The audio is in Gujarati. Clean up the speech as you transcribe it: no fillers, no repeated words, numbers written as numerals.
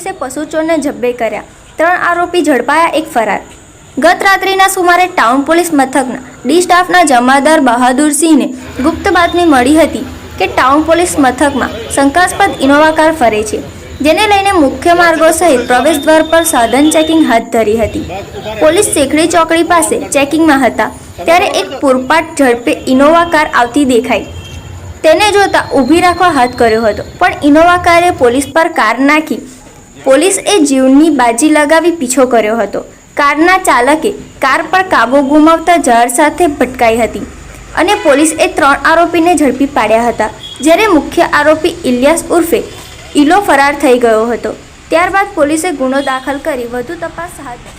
પોલીસે પશુ ચોરને જબ્બે કર્યા, 3 આરોપી ઝડપાયા, 1 ફરાર। ગત રાત્રિના સુમારે ટાઉન પોલીસ મથકના ડી સ્ટાફના જમાદાર બહાદુરસિંહને ગુપ્ત બાતમી મળી હતી કે ટાઉન પોલીસ મથકમાં શંકાસ્પદ ઇનોવા કાર ફરે છે, જેને લઈને મુખ્ય માર્ગો સહિત પ્રવેશદ્વાર પર સાધન ચેકિંગ હાથ ધરી હતી। પોલીસ શેખડી ચોકડી પાસે ચેકિંગમાં હતા ત્યારે એક પૂરપાટ ઝડપે ઇનોવા કાર આવતી દેખાઈ। તેને જોતા ઊભી રાખવા હાથ કર્યો હતો, પણ ઇનોવા કારે પોલીસ પર કાર નાખી પોલીસે જીવની બાજી લગાવી પીછો કર્યો હતો। કારના ચાલકે કાર પર કાબુ ગુમાવતા ઝાડ સાથે ભટકાઈ હતી અને પોલીસે 3 આરોપીને ઝડપી પાડ્યા હતા, જ્યારે મુખ્ય આરોપી ઇલિયાસ ઉર્ફે ઇલો ફરાર થઈ ગયો હતો। ત્યારબાદ પોલીસે ગુનો દાખલ કરી વધુ તપાસ હાથ ધરી।